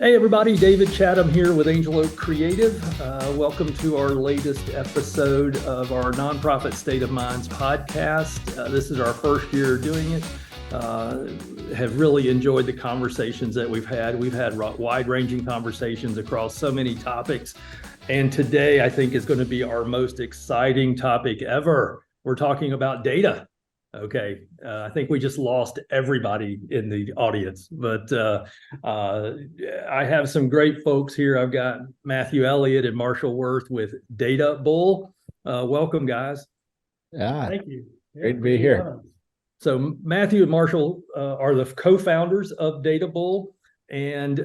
Hey everybody, David Chatham here with Angel Oak Creative. Welcome to our latest episode of our Nonprofit State of Minds podcast. This is our first year doing it. Have really enjoyed the conversations that we've had. We've had wide-ranging conversations across so many topics. And today I think is going to be our most exciting topic ever. We're talking about data. Okay, I think we just lost everybody in the audience, but I have some great folks here. I've got Matthew Elliott and Marshall Worth with Data Bull. Welcome, guys. Yeah, thank you. Great to be here. So Matthew and Marshall are the co-founders of Data Bull, and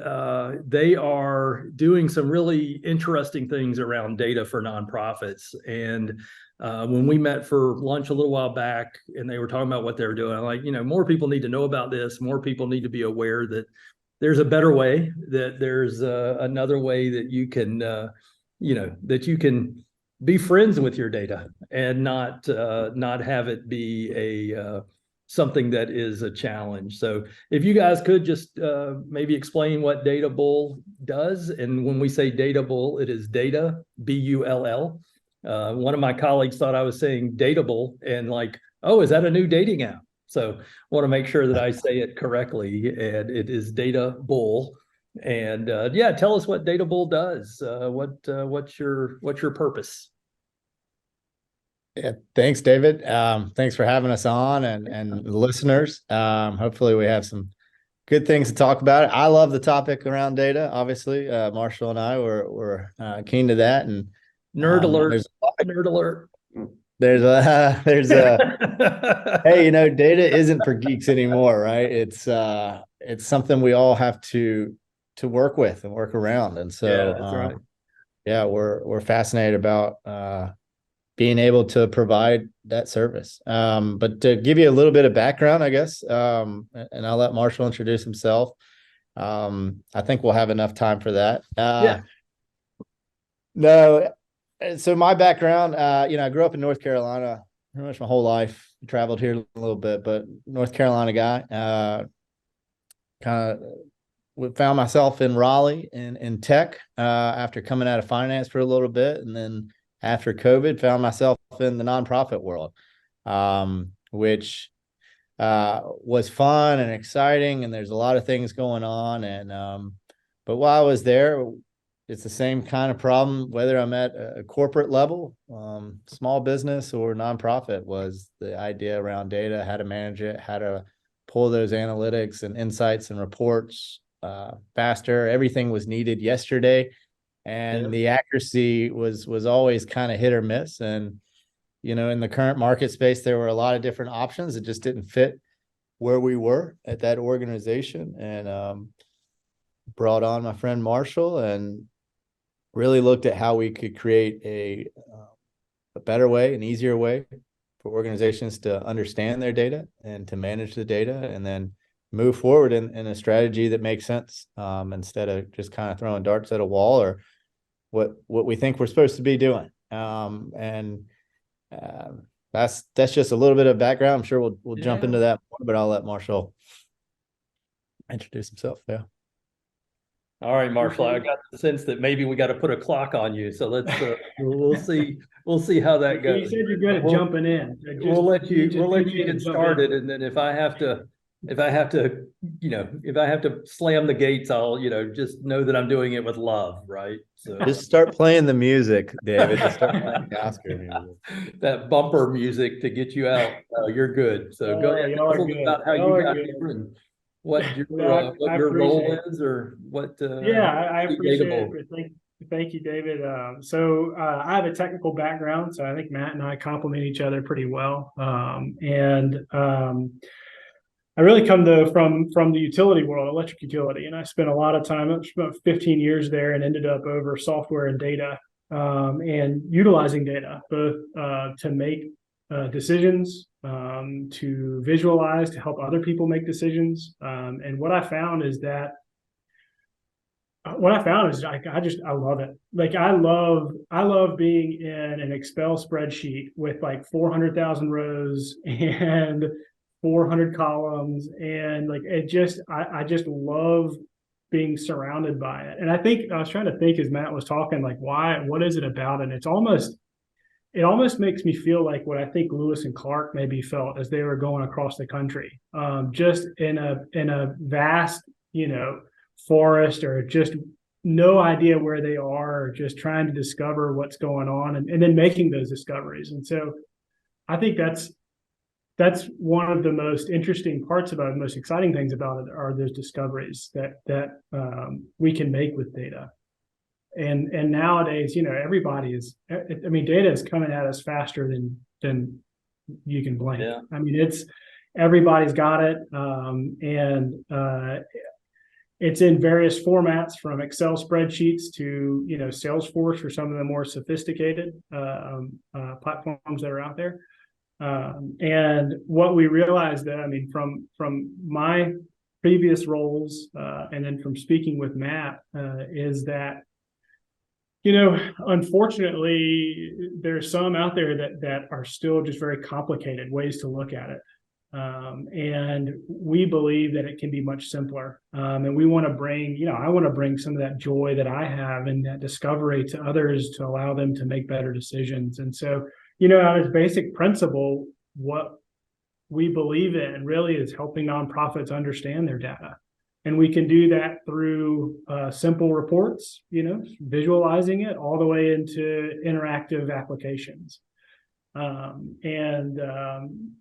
they are doing some really interesting things around data for nonprofits. And when we met for lunch a little while back and they were talking about what they were doing, I'm like, more people need to know about this. More people need to be aware that there's a better way, that there's another way that you can, that you can be friends with your data and not have it be a something that is a challenge. So if you guys could just maybe explain what Data Bull does. And when we say Data Bull, it is data, B-U-L-L. One of my colleagues thought I was saying Dateable and like, oh, is that a new dating app? So I want to make sure that I say it correctly, and it is Data Bull. And yeah, tell us what Data Bull does. What's your purpose? Yeah, thanks, David. Thanks for having us on and the listeners. Hopefully we have some good things to talk about. I love the topic around data. Obviously, Marshall and I were keen to that. And Nerd alert. Nerd alert. There's a hey, data isn't for geeks anymore, right? It's something we all have to work with and work around. And so yeah, that's right. Yeah, we're fascinated about being able to provide that service. But to give you a little bit of background, I guess, and I'll let Marshall introduce himself. I think we'll have enough time for that. Yeah. No. So my background, I grew up in North Carolina pretty much my whole life. Traveled here a little bit, but North Carolina guy. Kind of found myself in Raleigh in tech after coming out of finance for a little bit, and then after COVID, found myself in the nonprofit world, which was fun and exciting, and there's a lot of things going on. And but while I was there, it's the same kind of problem, whether I'm at a corporate level, small business or nonprofit, was the idea around data, how to manage it, how to pull those analytics and insights and reports faster. Everything was needed yesterday, and the accuracy was always kind of hit or miss. And, in the current market space, there were a lot of different options that just didn't fit where we were at that organization. And brought on my friend Marshall and really looked at how we could create a better way, an easier way for organizations to understand their data and to manage the data, and then move forward in a strategy that makes sense, instead of just kind of throwing darts at a wall or what we think we're supposed to be doing. That's just a little bit of background. I'm sure we'll jump into that more, but I'll let Marshall introduce himself. Yeah. All right, Marshall, I got the sense that maybe we got to put a clock on you. So let's we'll see how that goes. You said you're good at jumping in. We'll let you get started, and then if I have to slam the gates, I'll just know that I'm doing it with love, right? So just start playing the music, David. Just start playing the Oscar music. That bumper music to get you out. You're good. So go ahead. Tell us about how you got here and what your role is, or what. I appreciate it. Thank you, David. So I have a technical background, so I think Matt and I complement each other pretty well. I really come from the utility world, electric utility, and I spent a lot of time, about 15 years there, and ended up over software and data, and utilizing data both to make decisions, to visualize, to help other people make decisions. And what I found is I love it. Like I love being in an Excel spreadsheet with like 400,000 rows and 400 columns, and like I just love being surrounded by it. And I think I was trying to think as Matt was talking, like, what is it about it? It almost makes me feel like what I think Lewis and Clark maybe felt as they were going across the country, just in a vast, forest, or just no idea where they are, or just trying to discover what's going on, and then making those discoveries. And so I think that's one of the most interesting parts about it, the most exciting things about it are those discoveries that we can make with data. And nowadays, everybody is, data is coming at us faster than you can blink. Yeah. I mean, everybody's got it. And it's in various formats, from Excel spreadsheets to, Salesforce for some of the more sophisticated platforms that are out there. And what we realized that, from my previous roles, and then from speaking with Matt, is that, unfortunately, there's some out there that are still just very complicated ways to look at it. And we believe that it can be much simpler. And we want to I want to bring some of that joy that I have and that discovery to others to allow them to make better decisions. And so, at its basic principle, what we believe in really is helping nonprofits understand their data. And we can do that through simple reports, visualizing it, all the way into interactive applications.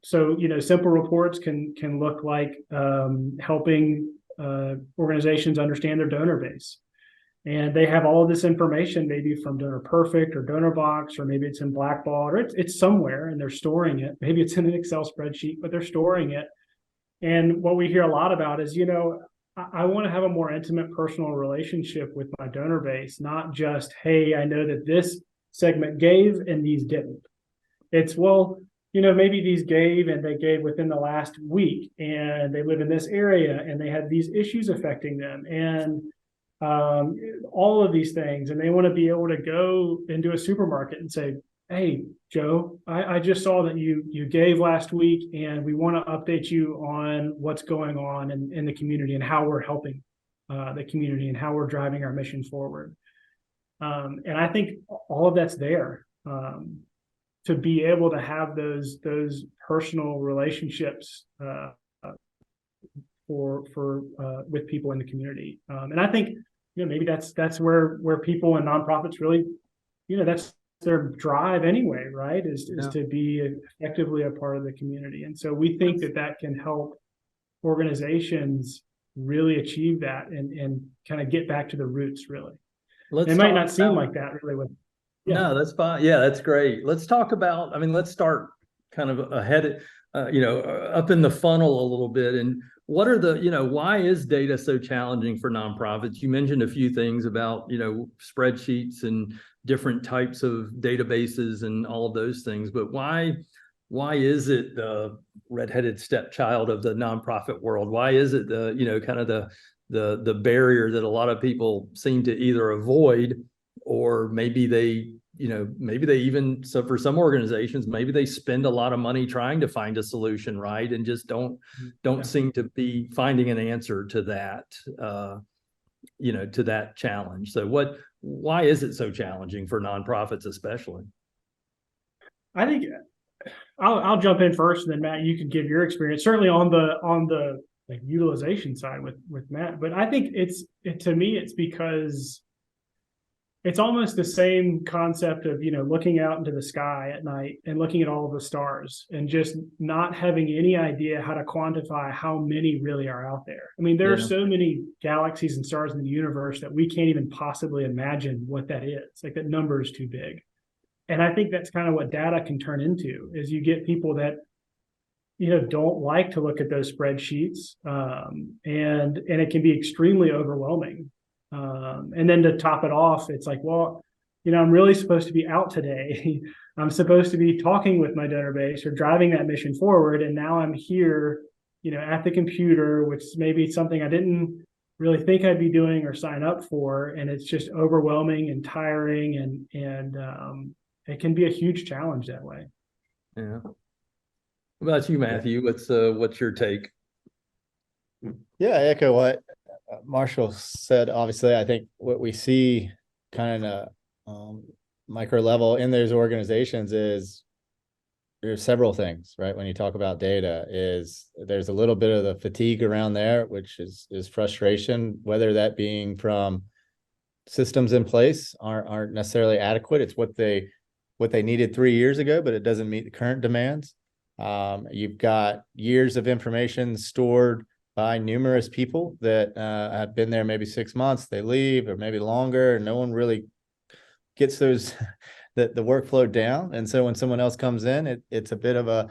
So, simple reports can look like helping organizations understand their donor base. And they have all of this information, maybe from Donor Perfect or DonorBox, or maybe it's in Blackbaud, or it's somewhere, and they're storing it. Maybe it's in an Excel spreadsheet, but they're storing it. And what we hear a lot about is, I want to have a more intimate personal relationship with my donor base, not just, hey, I know that this segment gave and these didn't. It's, well, maybe these gave and they gave within the last week, and they live in this area and they had these issues affecting them, and all of these things. And they want to be able to go into a supermarket and say, hey, Joe, I just saw that you gave last week, and we want to update you on what's going on in the community and how we're helping the community and how we're driving our mission forward. And I think all of that's there to be able to have those personal relationships with people in the community. And I think, maybe that's where people and nonprofits really, that's their drive anyway, right? Is to be effectively a part of the community. And so we think that can help organizations really achieve that and kind of get back to the roots, really. It might not seem like that really. No, that's fine. Yeah, that's great. Let's talk about, let's start kind of ahead, up in the funnel a little bit. And what are why is data so challenging for nonprofits? You mentioned a few things about, spreadsheets and different types of databases and all of those things, but why is it the redheaded stepchild of the nonprofit world? Why is it kind of the barrier that a lot of people seem to either avoid, or maybe they even, so for some organizations, maybe they spend a lot of money trying to find a solution, right? And just don't seem to be finding an answer to that, to that challenge. So why is it so challenging for nonprofits, especially? I think I'll jump in first, and then Matt, you can give your experience, certainly on the like utilization side with Matt. But I think to me, it's because it's almost the same concept of, looking out into the sky at night and looking at all of the stars and just not having any idea how to quantify how many really are out there. There are so many galaxies and stars in the universe that we can't even possibly imagine what that is. Like, that number is too big. And I think that's kind of what data can turn into, is you get people that, don't like to look at those spreadsheets. And it can be extremely overwhelming. And then to top it off, it's like, well, I'm really supposed to be out today. I'm supposed to be talking with my donor base or driving that mission forward. And now I'm here, at the computer, which maybe something I didn't really think I'd be doing or sign up for. And it's just overwhelming and tiring. And it can be a huge challenge that way. Yeah. What about you, Matthew? What's your take? Yeah, I echo what Marshall said, obviously, I think what we see kind of micro level in those organizations is there's several things, right? When you talk about data, is there's a little bit of the fatigue around there, which is frustration, whether that being from systems in place aren't necessarily adequate. It's what they needed 3 years ago, but it doesn't meet the current demands. You've got years of information stored by numerous people that have been there maybe 6 months, they leave, or maybe longer, and no one really gets those the workflow down. And so when someone else comes in, it's a bit of a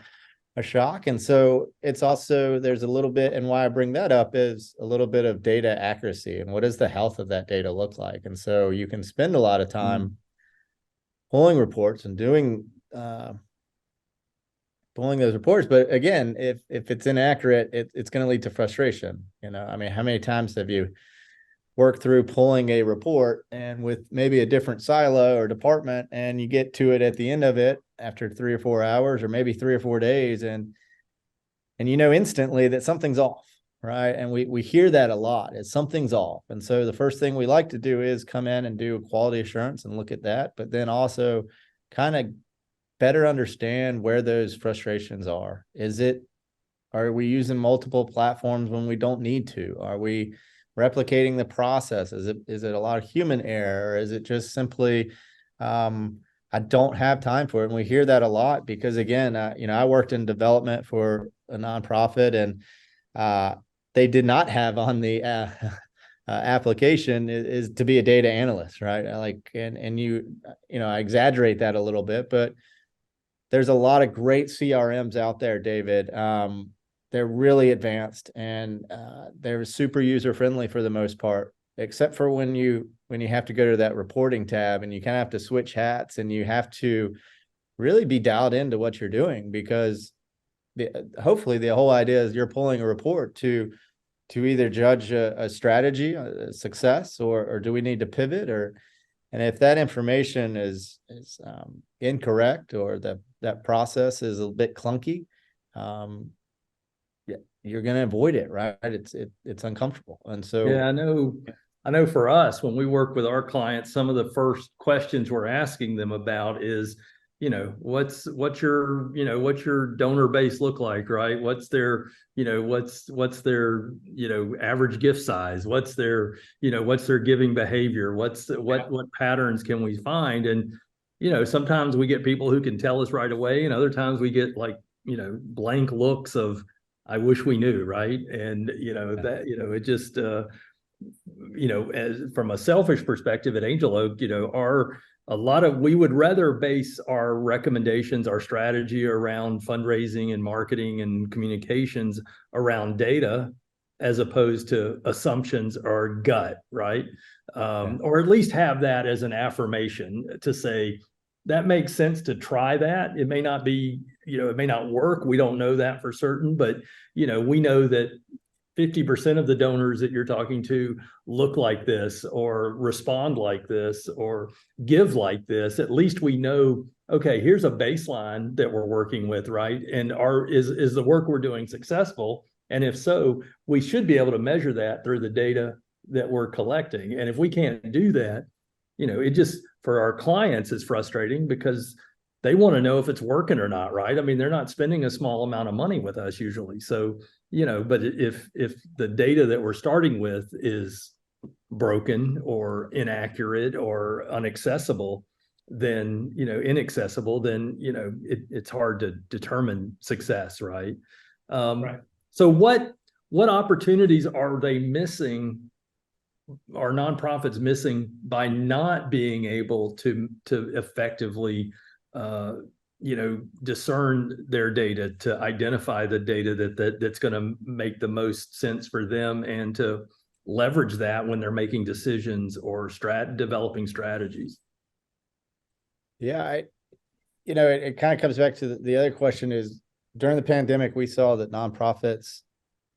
shock. And so it's also, there's a little bit, and why I bring that up is a little bit of data accuracy and what does the health of that data look like. And so you can spend a lot of time pulling reports and doing pulling those reports, but again, if it's inaccurate, it's going to lead to frustration. I mean, how many times have you worked through pulling a report and with maybe a different silo or department, and you get to it at the end of it after 3 or 4 hours, or maybe 3 or 4 days, and instantly that something's off, right? And we hear that a lot, is something's off. And so the first thing we like to do is come in and do quality assurance and look at that, but then also kind of better understand where those frustrations are. Are we using multiple platforms when we don't need to? Are we replicating the process? Is it a lot of human error? Or is it just simply, I don't have time for it? And we hear that a lot because, again, I worked in development for a nonprofit, and they did not have on the application is to be a data analyst, right? I exaggerate that a little bit, but there's a lot of great CRMs out there, David. They're really advanced, and they're super user friendly for the most part, except for when you have to go to that reporting tab and you kind of have to switch hats and you have to really be dialed into what you're doing, because hopefully the whole idea is you're pulling a report to either judge a strategy, a success, or do we need to pivot, and if that information is incorrect, or that process is a bit clunky, you're going to avoid it, right? It's uncomfortable. And so, yeah, I know for us, when we work with our clients, some of the first questions we're asking them about is, what's your donor base look like, right? What's their, what's their, average gift size? What's their giving behavior? What patterns can we find? And, sometimes we get people who can tell us right away, and other times we get blank looks of, I wish we knew, right? And, it just, as from a selfish perspective at Angel Oak, we would rather base our recommendations, our strategy around fundraising and marketing and communications around data, as opposed to assumptions or gut, right? Or at least have that as an affirmation to say, that makes sense to try that. It may not be, it may not work. We don't know that for certain, but, we know that 50% of the donors that you're talking to look like this, or respond like this, or give like this. At least we know, okay, here's a baseline that we're working with, right? And is the work we're doing successful? And if so, we should be able to measure that through the data that we're collecting. And if we can't do that, it just, for our clients, is frustrating because they want to know if it's working or not, right? I mean, they're not spending a small amount of money with us usually. So, but if the data that we're starting with is broken or inaccurate or inaccessible, then, it's hard to determine success, right? Right. So what opportunities are they missing? Are nonprofits missing by not being able to effectively discern their data, to identify the data that's going to make the most sense for them, and to leverage that when they're making decisions or developing strategies? Yeah, it kind of comes back to the other question is, during the pandemic, we saw that nonprofits,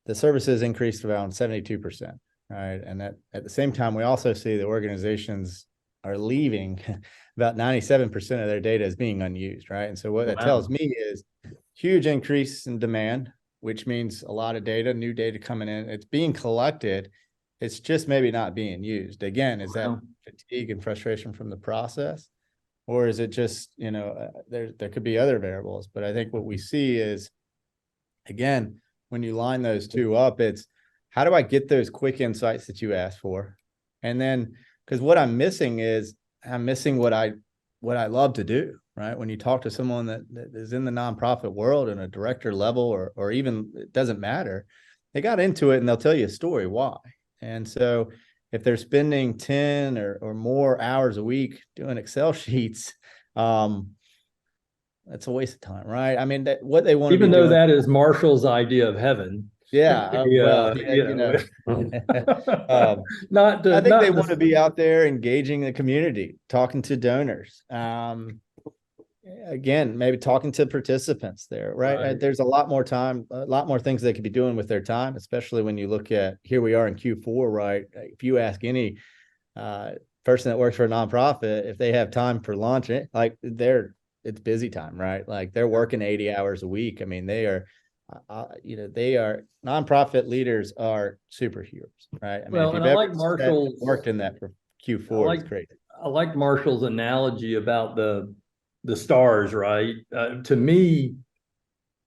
the services increased around 72%, right? And at the same time, we also see the organizations are leaving about 97% of their data is being unused, right? And so what that tells me is huge increase in demand, which means a lot of data, new data coming in. It's being collected, It's just maybe not being used. Again, is that Wow. fatigue and frustration from the process? Or is it just, there could be other variables, but I think what we see is, again, when you line those two up, it's how do I get those quick insights that you asked for? And then, because what I'm missing is I'm missing what I love to do, right? When you talk to someone that is in the nonprofit world and a director level, or even, it doesn't matter, they got into it and they'll tell you a story why. And so if they're spending 10 or more hours a week doing Excel sheets, that's a waste of time, right? I mean, what they want to Even be though doing, that is Marshall's idea of heaven. yeah, well, yeah, You know, not I to, think they not want to to, be out there engaging the community, talking to donors. Again, maybe talking to participants there, right? Right. There's a lot more time, a lot more things they could be doing with their time, especially when you look at, here we are in Q4, right? If you ask any person that works for a nonprofit, if they have time for lunch, like it's busy time, right? Like they're working 80 hours a week. I mean, they are, they are, nonprofit leaders are superheroes, right? I mean, well, if and you've I ever like Marshall's, worked in that for Q4, it's great. I like Marshall's analogy about the stars, right? To me,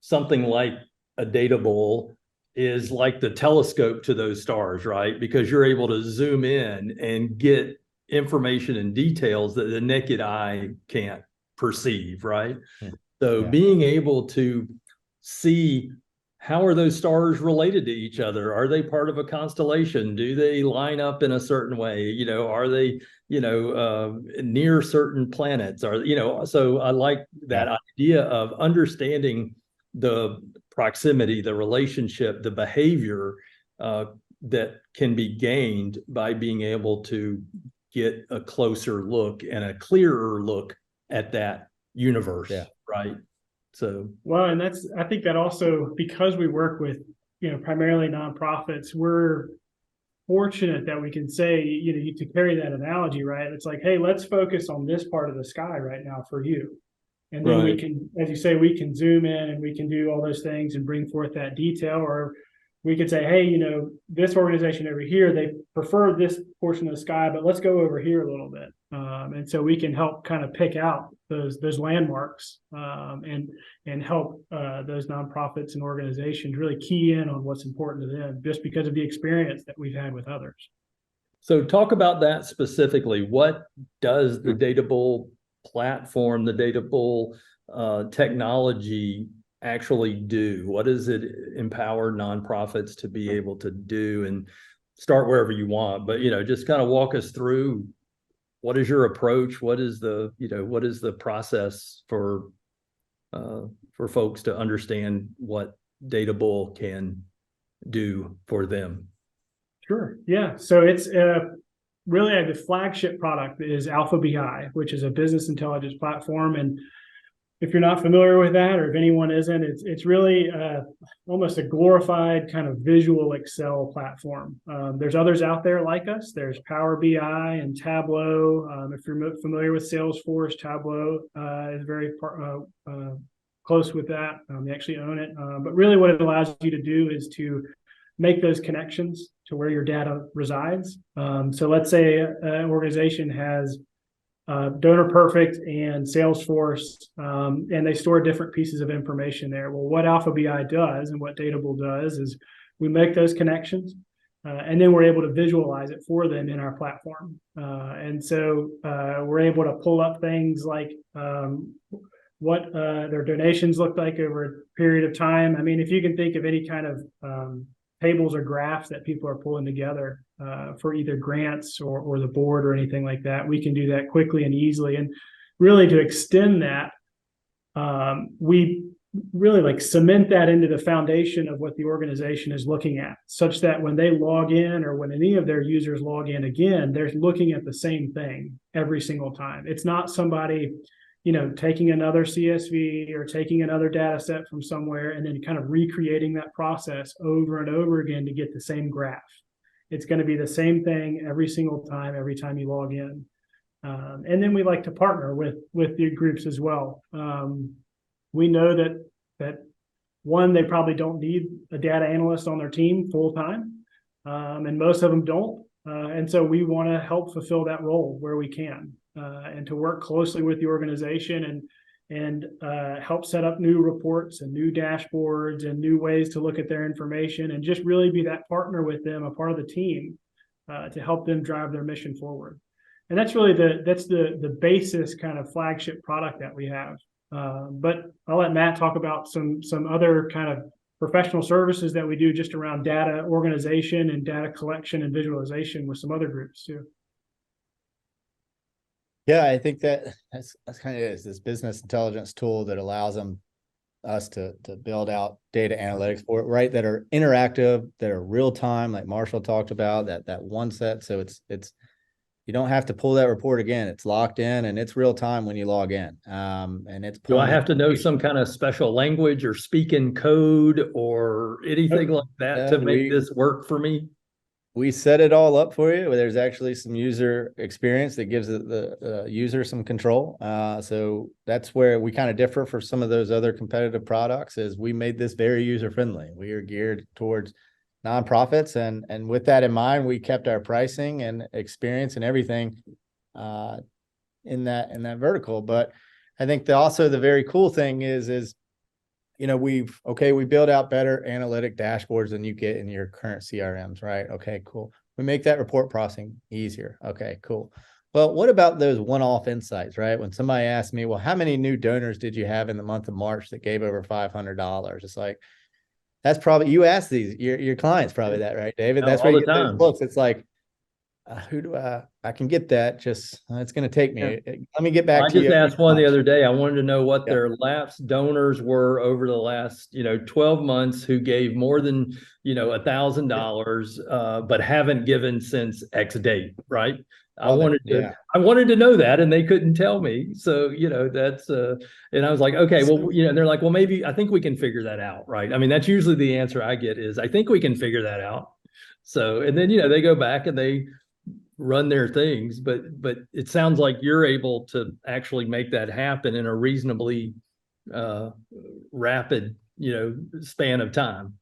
something like a data bowl is like the telescope to those stars, right? Because you're able to zoom in and get information and details that the naked eye can't perceive, right? So Yeah. being able to see, how are those stars related to each other? Are they part of a constellation? Do they line up in a certain way? Are they, near certain planets? So I like that idea of understanding the proximity, the relationship, the behavior that can be gained by being able to get a closer look and a clearer look at that universe, right? So, well, and I think that also, because we work with, primarily nonprofits, we're fortunate that we can say, to carry that analogy, right? It's like, hey, let's focus on this part of the sky right now for you. And then we can, as you say, we can zoom in and we can do all those things and bring forth that detail. Or we could say, hey, this organization over here, they prefer this portion of the sky, but let's go over here a little bit. And so we can help kind of pick out those landmarks and help those nonprofits and organizations really key in on what's important to them, just because of the experience that we've had with others. So talk about that specifically. What does the Datable platform, the Datable technology actually do? What does it empower nonprofits to be able to do? And start wherever you want, but just kind of walk us through, what is your approach? What is the process for folks to understand what Datable can do for them? Sure. Yeah. So it's really the flagship product is Alpha BI, which is a business intelligence platform. And if you're not familiar with that, or if anyone isn't, it's really almost a glorified kind of visual Excel platform. There's others out there like us. There's Power BI and Tableau. If you're familiar with Salesforce, Tableau is very close with that. They actually own it. But really what it allows you to do is to make those connections to where your data resides. So let's say an organization has Donor Perfect and Salesforce, and they store different pieces of information there. Well, what Alpha BI does and what Datable does is we make those connections, and then we're able to visualize it for them in our platform. And so we're able to pull up things like what their donations look like over a period of time. I mean, if you can think of any kind of tables or graphs that people are pulling together for either grants or the board or anything like that, we can do that quickly and easily. And really, to extend that, we really cement that into the foundation of what the organization is looking at, such that when they log in, or when any of their users log in again, they're looking at the same thing every single time. It's not somebody taking another CSV or taking another data set from somewhere and then kind of recreating that process over and over again to get the same graph. It's going to be the same thing every single time, every time you log in. And then we like to partner with the groups as well. We know that one, they probably don't need a data analyst on their team full time. and most of them don't. And so we want to help fulfill that role where we can, and to work closely with the organization and help set up new reports and new dashboards and new ways to look at their information, and just really be that partner with them, a part of the team, to help them drive their mission forward. And that's really the basis kind of flagship product that we have. But I'll let Matt talk about some other kind of professional services that we do just around data organization and data collection and visualization with some other groups too. Yeah, I think that's kind of is this business intelligence tool that allows us to build out data analytics for it, right? That are interactive, that are real time, like Marshall talked about, that one set. So it's you don't have to pull that report again. It's locked in and it's real time when you log in. And it's Do I have to know some kind of special language or speak in code or anything like that to make this work for me? We set it all up for you. There's actually some user experience that gives the user some control. So that's where we kind of differ for some of those other competitive products, is we made this very user friendly. We are geared towards nonprofits, and with that in mind, we kept our pricing and experience and everything in that vertical. But I think also the very cool thing is we build out better analytic dashboards than you get in your current CRMs, right? Okay, cool. We make that report processing easier. Okay, cool. Well, what about those one-off insights, right? When somebody asks me, well, how many new donors did you have in the month of March that gave over $500? It's like, that's probably, you ask your clients probably that, right, David? That's where you get those looks. It's like, who do I can get that, just it's going to take me. Let me get back to you. I just asked one the other day. I wanted to know what their lapsed donors were over the last 12 months who gave more than $1,000 but haven't given since X date, right? I wanted to know that, and they couldn't tell me. So that's and I was like, okay, well, they're like, well, maybe I think we can figure that out, right? I mean, that's usually the answer I get, is I think we can figure that out. So, and then they go back and they run their things, but it sounds like you're able to actually make that happen in a reasonably rapid span of time.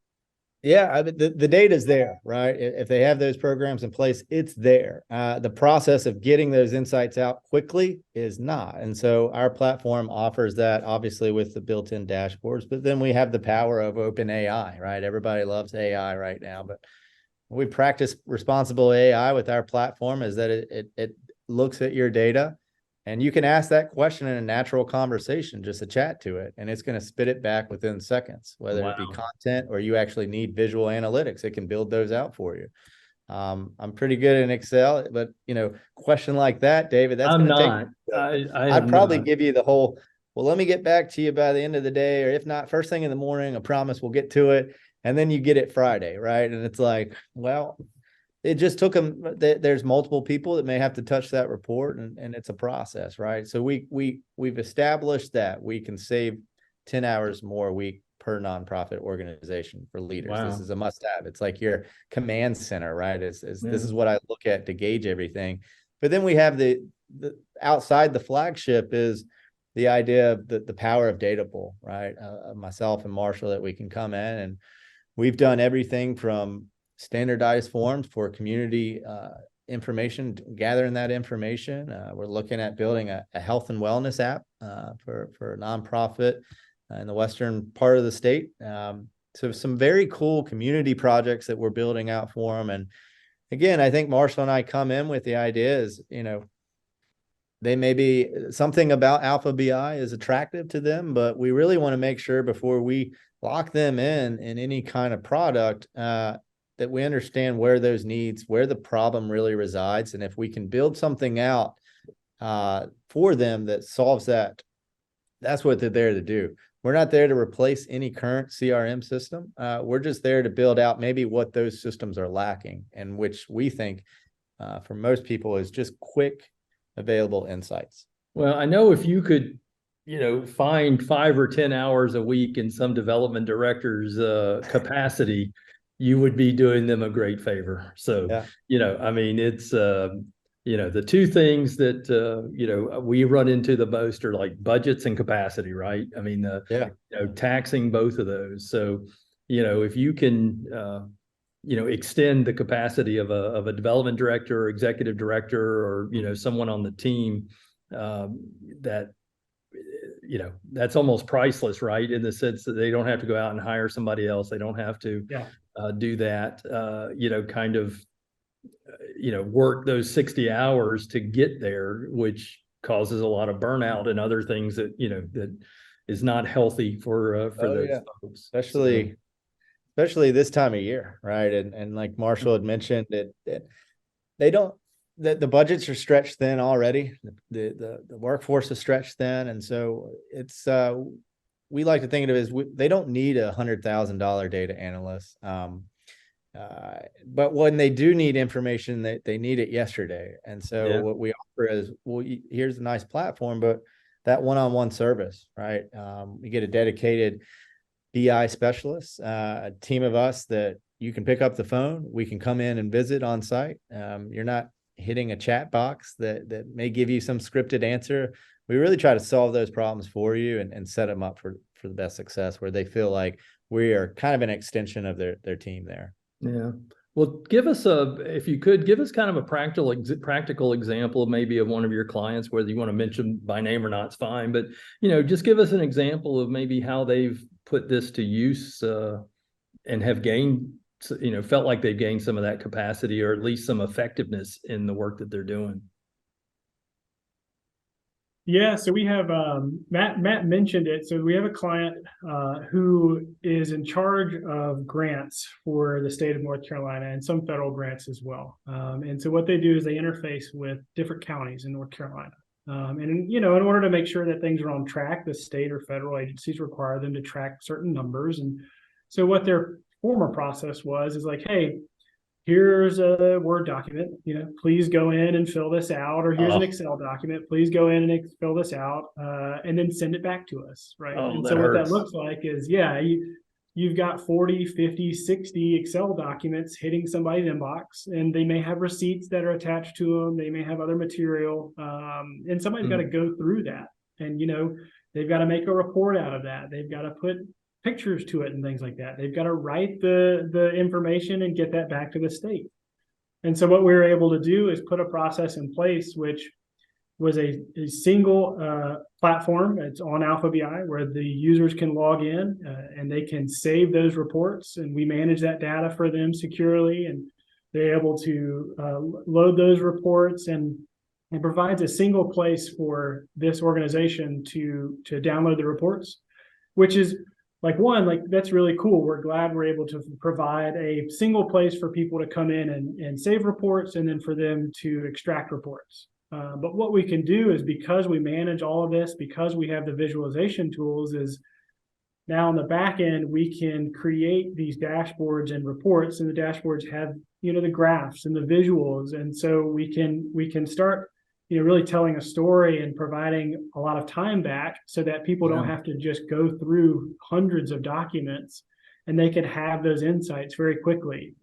Yeah, the data's there, right? If they have those programs in place, it's there. The process of getting those insights out quickly is not. And so our platform offers that, obviously, with the built-in dashboards, but then we have the power of open AI, right? Everybody loves AI right now, but we practice responsible AI with our platform, is that it looks at your data, and you can ask that question in a natural conversation, just a chat to it, and it's going to spit it back within seconds, whether it be content or you actually need visual analytics. It can build those out for you. I'm pretty good in Excel, but question like that, David, that's going to take. I'd probably give you the whole, well, let me get back to you by the end of the day, or if not, first thing in the morning. I promise we'll get to it. And then you get it Friday, right? And it's like, well, it just took them. There's multiple people that may have to touch that report, and it's a process, right? So we've established that we can save 10 hours more a week per nonprofit organization for leaders. Wow. This is a must-have. It's like your command center, right? This is what I look at to gauge everything. But then we have the outside the flagship is the idea of the power of Databull, right? Myself and Marshall, that we can come in, and we've done everything from standardized forms for community information, gathering that information. We're looking at building a health and wellness app for a nonprofit in the western part of the state. So some very cool community projects that we're building out for them. And again, I think Marshall and I come in with the idea is, they may be something about Alpha BI is attractive to them, but we really want to make sure before we lock them in any kind of product that we understand where those needs, where the problem really resides. And if we can build something out for them that solves that, that's what they're there to do. We're not there to replace any current CRM system. We're just there to build out maybe what those systems are lacking, and which we think for most people is just quick, available insights. Well, I know if you could find 5 or 10 hours a week in some development director's capacity, you would be doing them a great favor. So, I mean, it's, the two things that, we run into the most are like budgets and capacity, right? I mean, taxing both of those. So, if you can extend the capacity of a development director or executive director, or, someone on the team, that, that's almost priceless, right? In the sense that they don't have to go out and hire somebody else. They don't have to do that, kind of, work those 60 hours to get there, which causes a lot of burnout and other things that, that is not healthy for those folks. Especially this time of year, right? And like Marshall had mentioned, that they don't, that the budgets are stretched thin already. The workforce is stretched thin, and so it's we like to think of it as they don't need $100,000 data analyst. But when they do need information, they need it yesterday. And so what we offer is, well, here's a nice platform, but that one-on-one service, right? You get a dedicated BI specialist, a team of us that you can pick up the phone. We can come in and visit on site. You're not hitting a chat box that may give you some scripted answer. We really try to solve those problems for you and set them up for the best success, where they feel like we are kind of an extension of their team there. Yeah. Well, if you could give us kind of a practical example, maybe of one of your clients, whether you want to mention by name or not, it's fine, but, just give us an example of maybe how they've put this to use, and have gained, felt like they've gained some of that capacity, or at least some effectiveness in the work that they're doing. Yeah, so we have Matt mentioned it. So we have a client who is in charge of grants for the state of North Carolina, and some federal grants as well. And so what they do is they interface with different counties in North Carolina. And in order to make sure that things are on track, the state or federal agencies require them to track certain numbers. And so what their former process is like, hey, here's a Word document, please go in and fill this out, or here's an Excel document, please go in and fill this out, and then send it back to us, right? And so what that looks like is, you've got 40, 50, 60 Excel documents hitting somebody's inbox, and they may have receipts that are attached to them. They may have other material, and somebody's got to go through that, and, they've got to make a report out of that. They've got to put pictures to it and things like that. They've got to write the information and get that back to the state. And so what we were able to do is put a process in place, which was a single platform. It's on Alpha BI, where the users can log in and they can save those reports, and we manage that data for them securely, and they're able to load those reports, and it provides a single place for this organization to download the reports, which is that's really cool. We're glad we're able to provide a single place for people to come in and save reports, and then for them to extract reports. But what we can do is, because we manage all of this, because we have the visualization tools, is now on the back end, we can create these dashboards and reports, and the dashboards have, the graphs and the visuals. And so we can start, really telling a story and providing a lot of time back, so that people don't have to just go through hundreds of documents, and they can have those insights very quickly.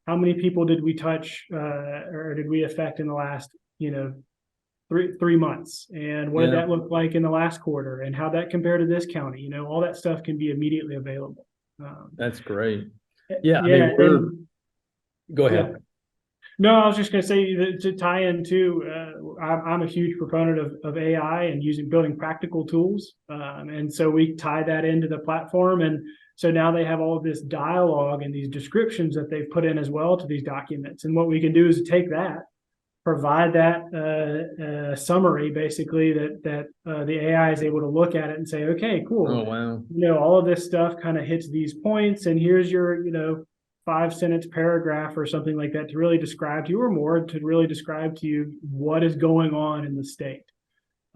How many people did we touch or did we affect in the last, 3 months? And what did that look like in the last quarter? And how that compared to this county? All that stuff can be immediately available. That's great. Yeah. Go ahead. Yeah. No, I was just going to say that to tie in too, I'm a huge proponent of AI and building practical tools. And so we tie that into the platform. And so now they have all of this dialogue and these descriptions that they've put in as well to these documents. And what we can do is take that, provide that summary, basically, that the AI is able to look at it and say, okay, cool. Oh, wow. All of this stuff kind of hits these points, and here's your, 5-sentence paragraph or something like that to really describe to you, or more, to really describe to you what is going on in the state.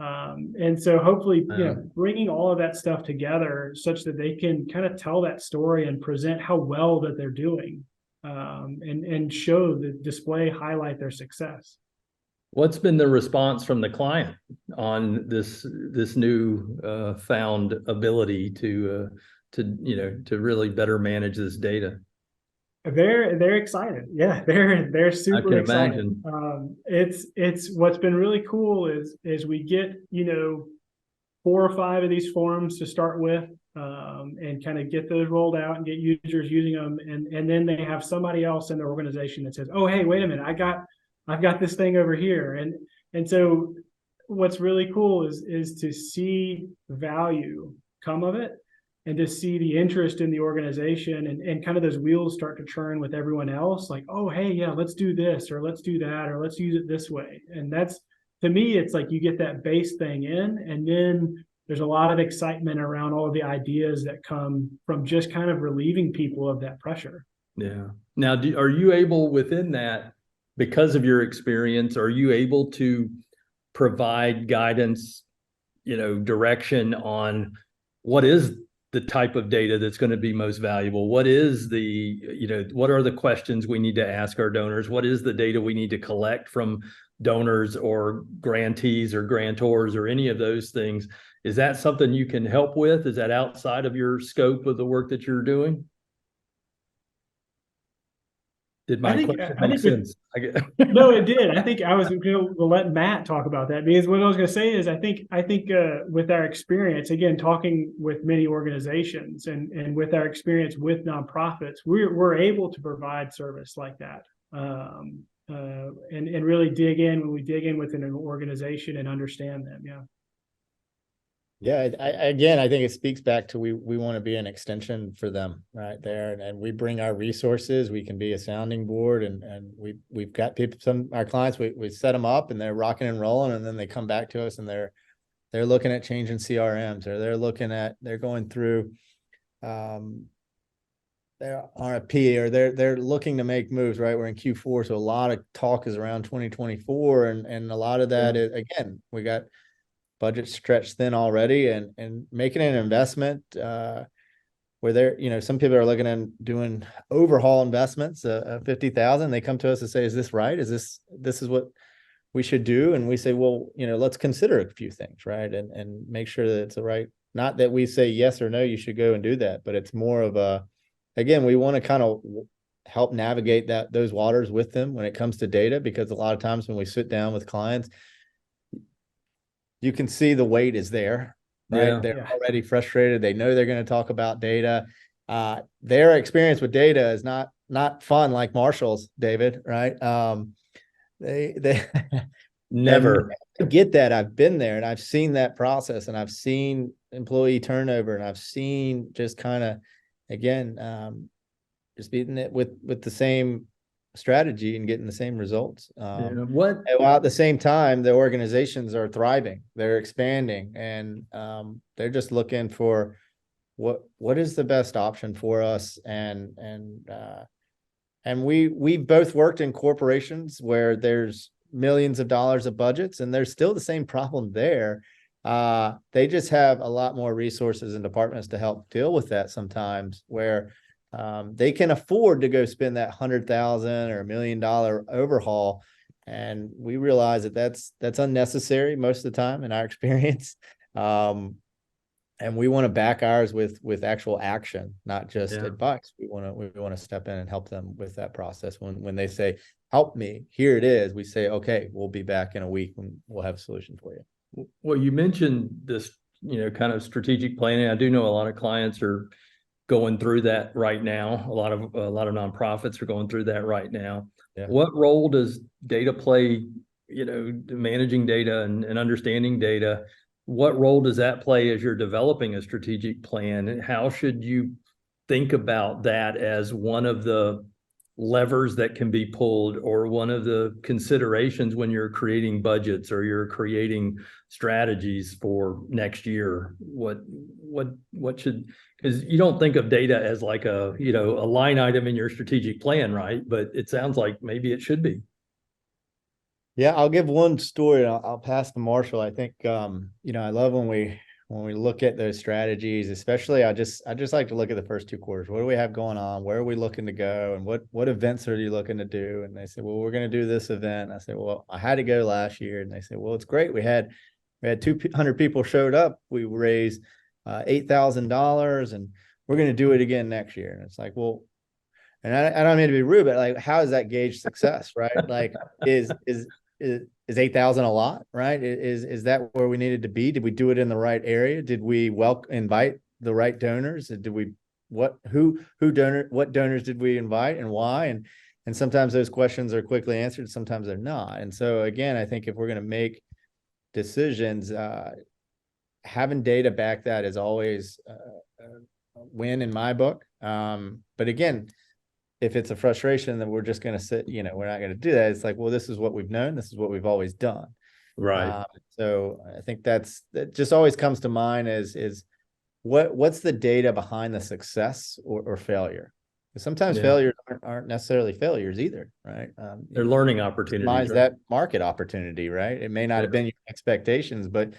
And so hopefully, bringing all of that stuff together such that they can kind of tell that story and present how well that they're doing, and show the display, highlight their success. What's been the response from the client on this new found ability to really better manage this data? They're excited. Yeah, they're super excited. Imagine. It's what's been really cool is we get 4 or 5 of these forms to start with. and kind of get those rolled out and get users using them. And then they have somebody else in their organization that says, oh, hey, wait a minute, I've got this thing over here. And so what's really cool is to see value come of it, and to see the interest in the organization, and kind of those wheels start to churn with everyone else. Like, oh, hey, yeah, let's do this, or let's do that, or let's use it this way. And that's, to me, it's like you get that base thing in, and then there's a lot of excitement around all of the ideas that come from just kind of relieving people of that pressure. Yeah. Now, are you able within that, because of your experience, are you able to provide guidance, direction on what is the type of data that's going to be most valuable? What is what are the questions we need to ask our donors? What is the data we need to collect from donors or grantees or grantors or any of those things? Is that something you can help with? Is that outside of your scope of the work that you're doing? Did my question make sense? No, it did. I think I was going to let Matt talk about that, because what I was going to say is I think with our experience, again, talking with many organizations and with our experience with nonprofits, we're able to provide service like that, and really dig in when we dig in within an organization and understand them. Yeah. Yeah, again, I think it speaks back to we want to be an extension for them right there, and we bring our resources. We can be a sounding board, and we've got people. Some our clients, we set them up and they're rocking and rolling, and then they come back to us and they're looking at changing CRMs, or they're going through their RFP, or they're looking to make moves. Right, we're in Q4, so a lot of talk is around 2024, and a lot of that is, again, we got budget stretched thin already, and making an investment where they're, some people are looking at doing overhaul investments, 50,000. They come to us and say, is this right? Is this is what we should do? And we say, well, let's consider a few things, right? And make sure that it's the right, not that we say yes or no, you should go and do that, but it's more of again, we want to kind of help navigate those waters with them when it comes to data, because a lot of times when we sit down with clients, you can see the weight is there, right? Yeah. They're already frustrated. They know they're going to talk about data. Their experience with data is not fun like Marshall's, David, right? They Never. I get that. I've been there and I've seen that process, and I've seen employee turnover, and I've seen just kind of, again, just beating it with the same strategy and getting the same results. While at the same time, the organizations are thriving, they're expanding, and they're just looking for what is the best option for us. And we both worked in corporations where there's millions of dollars of budgets, and there's still the same problem there. They just have a lot more resources and departments to help deal with that sometimes, where they can afford to go spend that $100,000 or $1 million overhaul. And we realize that's unnecessary most of the time in our experience. And we want to back ours with actual action, not just advice. We want to step in and help them with that process. When they say, help me, here it is, we say, okay, we'll be back in a week and we'll have a solution for you. Well, you mentioned this, kind of strategic planning. I do know a lot of clients are going through that right now. A lot of nonprofits are going through that right now. Yeah. What role does data play, managing data and understanding data? What role does that play as you're developing a strategic plan? And how should you think about that as one of the levers that can be pulled, or one of the considerations when you're creating budgets or you're creating strategies for next year? What should, because you don't think of data as like a line item in your strategic plan, right? But it sounds like maybe it should be. Yeah, I'll give one story. I'll pass to Marshall. I think I love when we look at those strategies, especially I just like to look at the first 2 quarters. What do we have going on? Where are we looking to go? And what events are you looking to do? And they say, well, we're going to do this event. And I say, well, I had to go last year. And they say, well, it's great. We had 200 people showed up. We raised $8,000, and we're going to do it again next year. And it's like, well, and I don't mean to be rude, but like, how does that gauge success, right? Like, is 8,000 a lot, right? Is that where we needed to be? Did we do it in the right area? Did we invite the right donors? Did we, what donors did we invite and why? And sometimes those questions are quickly answered, sometimes they're not. And so again, I think if we're going to make decisions, having data back that is always a win in my book. But again, if it's a frustration, then we're just going to sit, we're not going to do that. It's like, well, this is what we've known. This is what we've always done. Right. So I think that just always comes to mind is what's the data behind the success or failure? Because sometimes failures aren't necessarily failures either, right? They're learning opportunities. Right? That market opportunity, right? It may not have been your expectations, but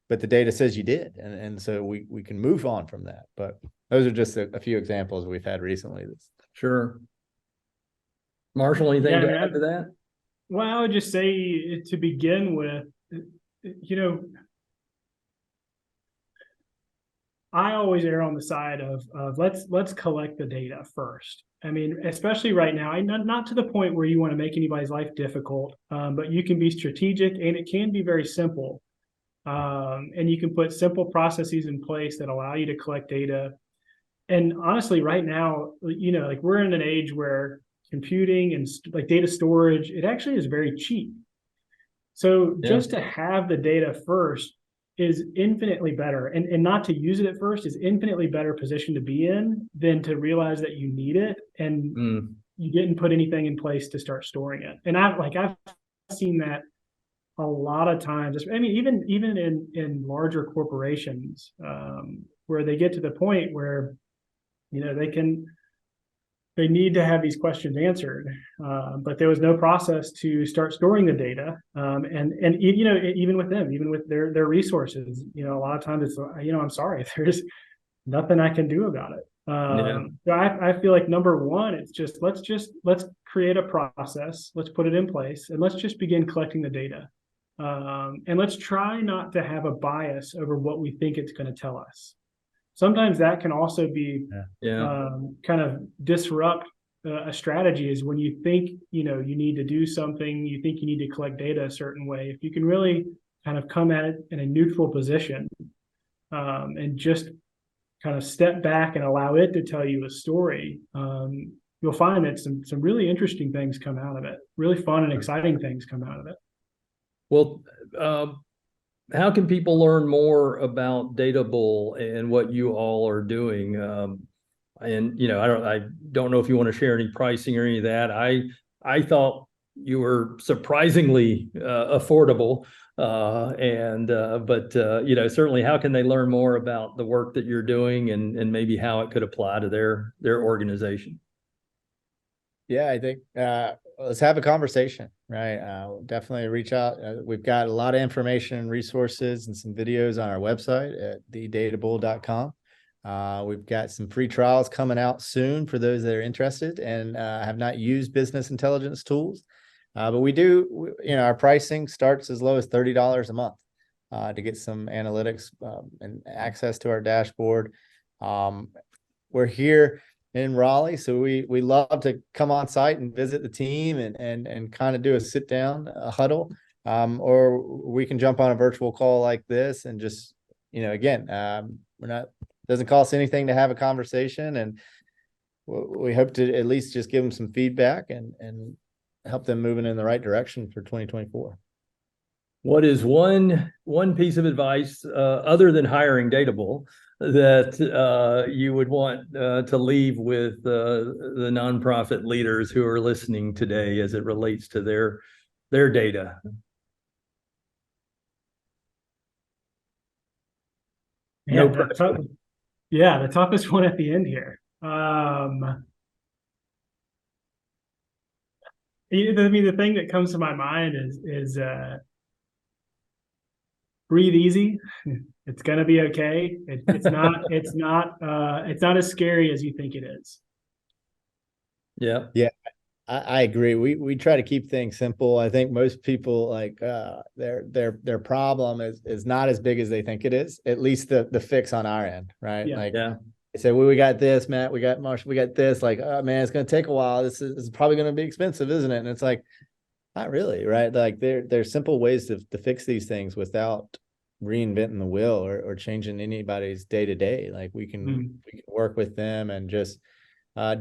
the data says you did, and so we can move on from that. But those are just a few examples we've had recently. Sure. Marshall, anything to add to that? Well, I would just say to begin with, I always err on the side of let's collect the data first. I mean, especially right now, not to the point where you want to make anybody's life difficult, but you can be strategic and it can be very simple. And you can put simple processes in place that allow you to collect data. And honestly, right now, like we're in an age where computing and like data storage, it actually is very cheap. So just to have the data first is infinitely better, and not to use it at first is infinitely better position to be in than to realize that you need it and you didn't put anything in place to start storing it. And I've seen that a lot of times. I mean, even in larger corporations, where they get to the point where they need to have these questions answered, but there was no process to start storing the data. And even with them, even with their resources, a lot of times it's, I'm sorry, there's nothing I can do about it. So I feel like number one, it's just let's create a process, let's put it in place, and let's just begin collecting the data. And let's try not to have a bias over what we think it's going to tell us. Sometimes that can also be kind of disrupt a strategy, is when you think, you need to do something, you think you need to collect data a certain way. If you can really kind of come at it in a neutral position, and just kind of step back and allow it to tell you a story, you'll find that some really interesting things come out of it, really fun and exciting things come out of it. Well, how can people learn more about Datable and what you all are doing? And I don't know if you want to share any pricing or any of that. I thought you were surprisingly affordable, but certainly, how can they learn more about the work that you're doing and maybe how it could apply to their organization? Yeah, I think let's have a conversation, right? Definitely reach out. We've got a lot of information and resources and some videos on our website at thedatable.com. We've got some free trials coming out soon for those that are interested and have not used business intelligence tools. But we do, our pricing starts as low as $30 a month to get some analytics and access to our dashboard. We're here in Raleigh, so we love to come on site and visit the team and kind of do a sit down, a huddle, or we can jump on a virtual call like this and just, again, doesn't cost anything to have a conversation, and we hope to at least just give them some feedback and help them moving in the right direction for 2024. What is one piece of advice other than hiring Datable that you would want to leave with the nonprofit leaders who are listening today as it relates to their data? Yeah, the toughest one at the end here. The thing that comes to my mind is breathe easy. It's gonna be okay. It's not as scary as you think it is. Yeah. I agree. We try to keep things simple. I think most people like their problem is not as big as they think it is. At least the fix on our end, right? They say, well, we got this, Matt. We got Marshall. We got this. Like, oh man, it's going to take a while. This is probably going to be expensive, isn't it? And it's like, not really, right? Like there's simple ways to fix these things without reinventing the wheel or changing anybody's day to day. Like we can work with them and just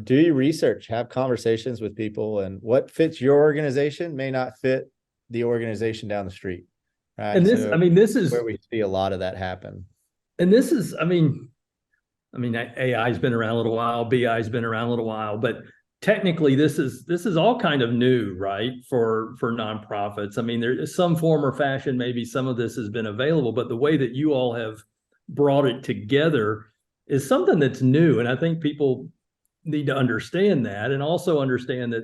do your research, have conversations with people, and what fits your organization may not fit the organization down the street. Right. And this, So I mean, this is where we see a lot of that happen. And this is, I mean, AI's been around a little while, BI's been around a little while, but technically this is all kind of new, right? For nonprofits. I mean, there is some form or fashion, maybe some of this has been available, but the way that you all have brought it together is something that's new. And I think people need to understand that, and also understand that,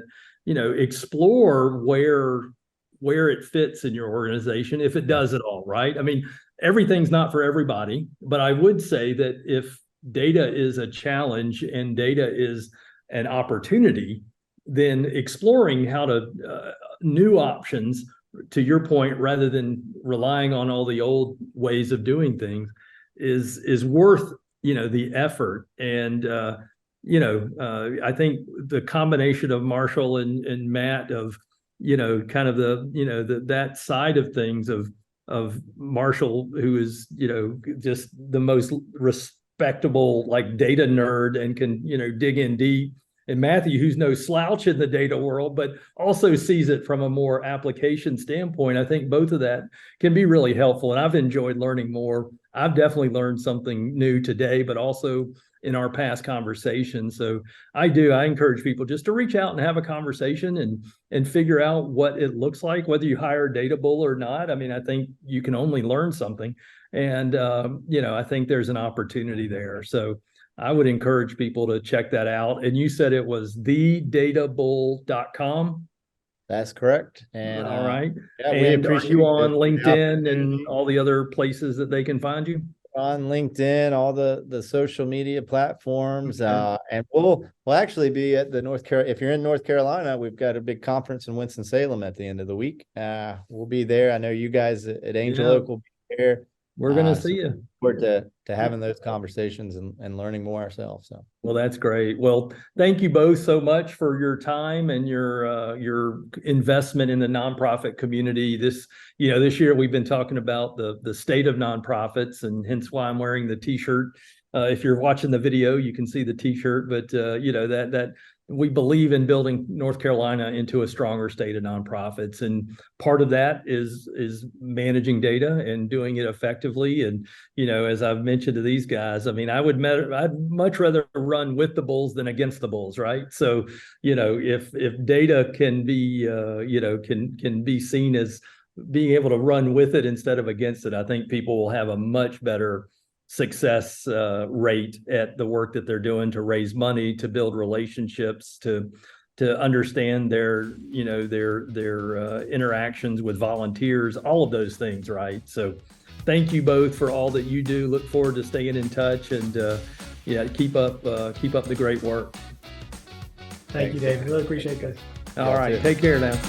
explore where it fits in your organization, if it does at all, right? I mean, everything's not for everybody, but I would say that if data is a challenge and data is an opportunity, then exploring how to new options, to your point, rather than relying on all the old ways of doing things, is worth the effort. And I think the combination of Marshall and Matt, of kind of that side of things, of Marshall, who is just the most respectable like data nerd and can dig in deep, and Matthew, who's no slouch in the data world, but also sees it from a more application standpoint. I think both of that can be really helpful, and I've enjoyed learning more. I've definitely learned something new today, but also in our past conversations. So I encourage people just to reach out and have a conversation and figure out what it looks like, whether you hire Data Bull or not. I mean, I think you can only learn something. And, I think there's an opportunity there. So I would encourage people to check that out. And you said it was thedatabull.com. That's correct. And all right. Yeah, and we appreciate are you on the LinkedIn and all the other places that they can find you? On LinkedIn, all the social media platforms, Okay. and we'll actually be at the if you're in North Carolina, we've got a big conference in Winston-Salem at the end of the week. We'll be there. I know you guys at Angel Oak will be there. We're going to so see you. Forward to having those conversations and learning more ourselves. So, well, that's great. Well, thank you both so much for your time and your investment in the nonprofit community. This year we've been talking about the state of nonprofits, and hence why I'm wearing the t-shirt. If you're watching the video, you can see the t-shirt, but that we believe in building North Carolina into a stronger state of nonprofits. And part of that is managing data and doing it effectively. And, as I've mentioned to these guys, I mean, I'd much rather run with the bulls than against the bulls, right? So, if data can be, can be seen as being able to run with it instead of against it, I think people will have a much better success rate at the work that they're doing to raise money, to build relationships, to understand their interactions with volunteers, all of those things, right? So thank you both for all that you do. Look forward to staying in touch, and keep up the great work. Thank you, Dave. Really appreciate it, guys. All right, take care now.